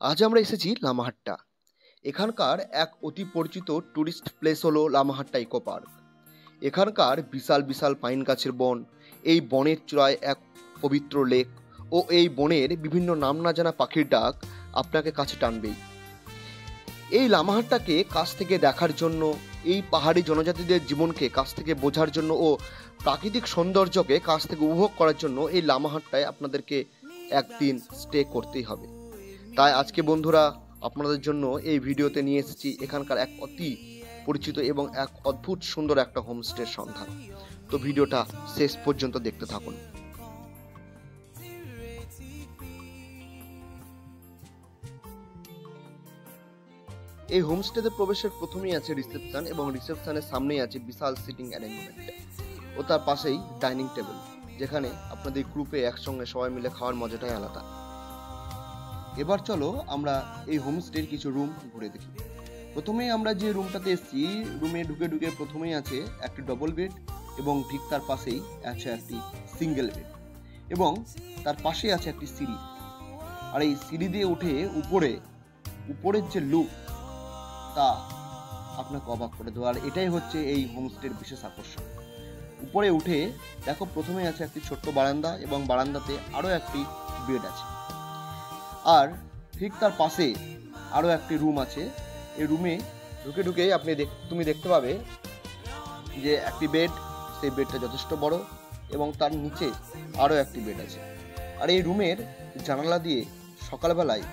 আজ আমরা এসেছি লামাহাট্টা। এখানকার এক অতি পরিচিত টুরিস্ট প্লেস হলো লামাহাট্টা ইকো পার্ক। এখানকার বিশাল বিশাল পাইন গাছের বন, এই বনের চূড়ায় এক পবিত্র লেক ও এই বনের বিভিন্ন নাম না জানা পাখির ডাক আপনাকে কাছে টানবেই। এই লামাহাট্টাকে কাছ থেকে দেখার জন্য, এই পাহাড়ি জনজাতিদের জীবনকে কাছ থেকে বোঝার জন্য ও প্রাকৃতিক সৌন্দর্যকে কাছ থেকে উপভোগ করার জন্য এই লামাহাট্টায় আপনাদেরকে একদিন স্টে করতেই হবে। তাই আজকে বন্ধুরা আপনাদের জন্য এই ভিডিওতে নিয়ে এসেছি এখানকার এক অতি পরিচিত এবং এক অদ্ভুত সুন্দর একটা হোমস্টের সন্ধান। তো ভিডিওটা শেষ পর্যন্ত দেখতে থাকুন। এই হোমস্টেতে প্রবেশের প্রথমেই আছে রিসেপশন এবং রিসেপশনের সামনেই আছে বিশাল সিটিং অ্যারেঞ্জমেন্ট ও তার পাশেই ডাইনিং টেবিল, যেখানে আপনাদের গ্রুপে একসঙ্গে সবাই মিলে খাওয়ার মজাটাই আলাদা। এবার চলো আমরা এই হোমস্টের কিছু রুম ঘুরে দেখি। প্রথমেই আমরা যে রুমটাতে এসেছি, রুমে ঢুকে ঢুকে প্রথমেই আছে একটি ডবল বেড এবং ঠিক তার পাশেই আছে একটি সিঙ্গেল বেড এবং তার পাশেই আছে একটি সিঁড়ি। আর এই সিঁড়ি দিয়ে উঠে উপরের যে লুক তা আপনাকে অবাক করে দেওয়া। আর এটাই হচ্ছে এই হোমস্টের বিশেষ আকর্ষণ। উপরে উঠে দেখো প্রথমেই আছে একটি ছোট্ট বারান্দা এবং বারান্দাতে আরো একটি বেড আছে। আর ঠিক তার পাশে আরো একটি রুম আছে। এই রুমে ঢুকে ঢুকে তুমি দেখতে পাবে যে একটি বেড, সেই বেডটা যথেষ্ট বড় এবং তার নিচে আরো একটি বেড আছে। আর এই রুমের জানালা দিয়ে সকালবেলায়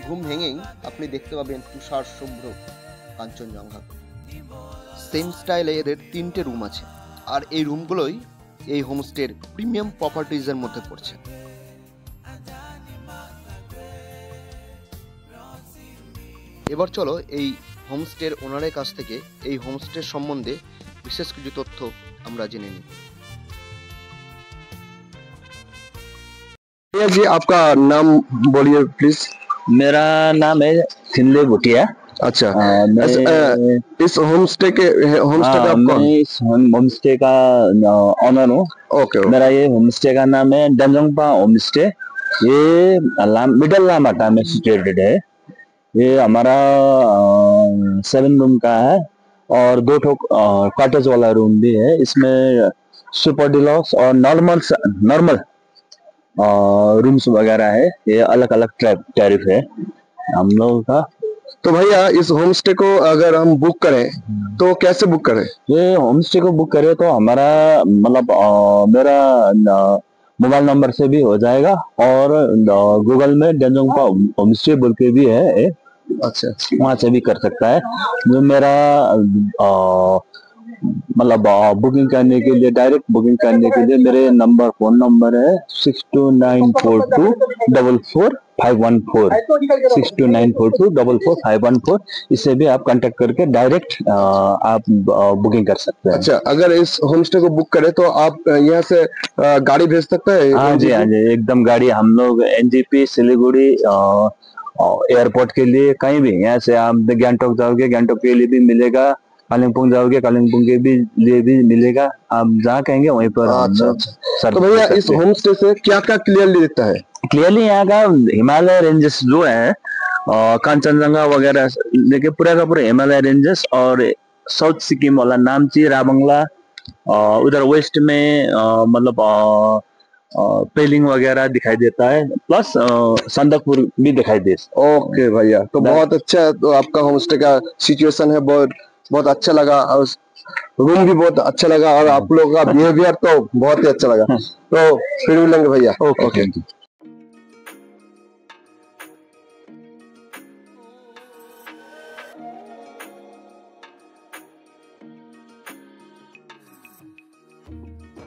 ঘুম ভেঙেই আপনি দেখতে পাবেন তুষার শুভ্র কাঞ্চনজঙ্ঘা। সেম স্টাইলে এদের 3টে রুম আছে আর এই রুমগুলোই এই হোমস্টের প্রিমিয়াম প্রপার্টিজের মধ্যে পড়ছে। এবার চলো এই হোমস্টের ওনারের কাছ থেকে এই হোমস্টের সম্বন্ধে বিশেষ কিছু তথ্য আমরা জেনে নিই। जी आपका नाम बोलिए प्लीज। मेरा नाम है थिंदे भुटिया। अच्छा, इस होमस्टे का आप कौन? मैं इस होमस्टे का ऑनर हूँ। ओके, मेरा ये होमस्टे का नाम है डंजोंगपा होमस्टे। ये मिडल लामाहट्टा में सिचुएटेड है। ये हमारा 7 रूम का है और 2 कॉटेज वाला रूम भी है। इसमें सुपर डिलक्स और नॉर्मल रूम्स वगैरह है। ये अलग अलग टैरिफ है हम लोगों का। तो भैया इस होमस्टे को अगर हम बुक करें तो कैसे बुक करें? ये होमस्टे को बुक करें तो हमारा मतलब मेरा मोबाइल नंबर से भी हो जाएगा और गूगल में डंजोंगपा होमस्टे बोल के भी है। अच्छा, वहां से भी कर सकता है। जो मेरा मतलब बुकिंग करने के लिए, डायरेक्ट बुकिंग करने के लिए मेरे फोन नंबर है 6294244514 6294244514। इससे भी आप कांटेक्ट करके डायरेक्ट आप बुकिंग कर सकते हैं। अच्छा, अगर इस होमस्टे को बुक करें तो आप यहाँ से गाड़ी भेज सकते हैं? हाँ जी, एकदम गाड़ी हम लोग एनजीपी सिलीगुड़ी एयरपोर्ट के लिए कहीं भी, यहाँ से आप गैंगटॉक जाओगे गैंगटॉक के लिए भी मिलेगा, कालिम्पोंग जाओगे कालिम्पोंग के भी लिए भी मिलेगा, आप जहाँ कहेंगे वहीं पर। अच्छा। तो भैया इस होमस्टे से क्या क्या क्लियरली दिखता है? क्लियरली यहाँ का हिमालय रेंजेस जो है कांचनजंगा वगैरह लेके पूरा का पूरा हिमालय रेंजेस और साउथ सिक्किम वाला नामची राबंगला, उधर वेस्ट में मतलब पेलिंग वगैरह दिखाई देता है, प्लस संदकपुर भी दिखाई देता है। ओके भैया, तो बहुत अच्छा है। तो आपका होमस्टे का सिचुएशन है बहुत अच्छा लगा और रूम भी बहुत अच्छा लगा और आप लोगों का बिहेवियर तो बहुत ही अच्छा लगा। तो फिर मिलेंगे भैया। ओके।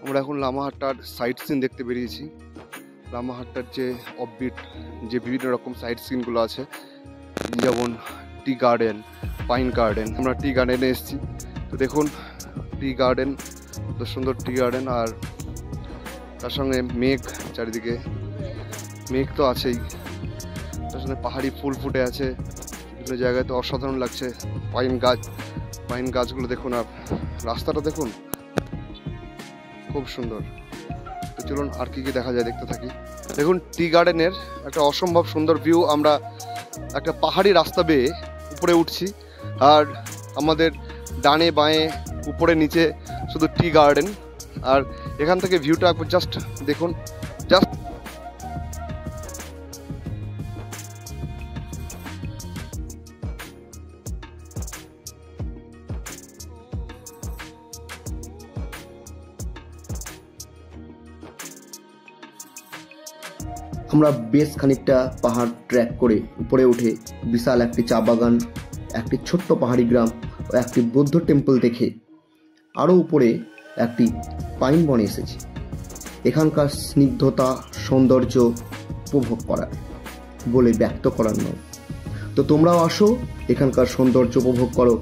আমরা এখন লামাহাট্টার সাইট সিন দেখতে বেরিয়েছি। লামাহাট্টার যে অফবিট যে বিভিন্ন রকম সাইট সিনগুলো আছে, যেমন টি গার্ডেন, পাইন গার্ডেন। আমরা টি গার্ডেনে এসেছি। তো দেখুন টি গার্ডেন, কত সুন্দর টি গার্ডেন, আর তার সঙ্গে মেঘ, চারিদিকে মেঘ তো আছেই, তার সঙ্গে পাহাড়ি ফুল ফুটে আছে বিভিন্ন জায়গায়, তো অসাধারণ লাগছে। পাইন গাছগুলো দেখুন, আর রাস্তাটা দেখুন, খুব সুন্দর। তো চলুন আর কি কি দেখা যায় দেখতে থাকি। দেখুন টি গার্ডেনের একটা অসম্ভব সুন্দর ভিউ আমরা একটা পাহাড়ি রাস্তা বেয়ে উপরে উঠছি, আর আমাদের ডানে বাঁয়ে উপরে নিচে শুধু টি গার্ডেন। আর এখান থেকে ভিউটা একবার জাস্ট দেখুন, জাস্ট আমরা বেশ খানিকটা পাহাড় ট্র্যাক করে উপরে উঠে বিশাল একটি চা বাগান, একটি ছোট্ট পাহাড়ি গ্রাম ও একটি বৌদ্ধ টেম্পল দেখে আরও উপরে একটি পাইন বনে এসেছি এখানকার স্নিগ্ধতা সৌন্দর্য উপভোগ করার, বলে ব্যক্ত করার নয়। তো তোমরাও আসো, এখানকার সৌন্দর্য উপভোগ করো।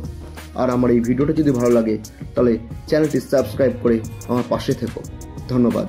আর আমার এই ভিডিওটা যদি ভালো লাগে তাহলে চ্যানেলটি সাবস্ক্রাইব করে আমার পাশে থেকো। ধন্যবাদ।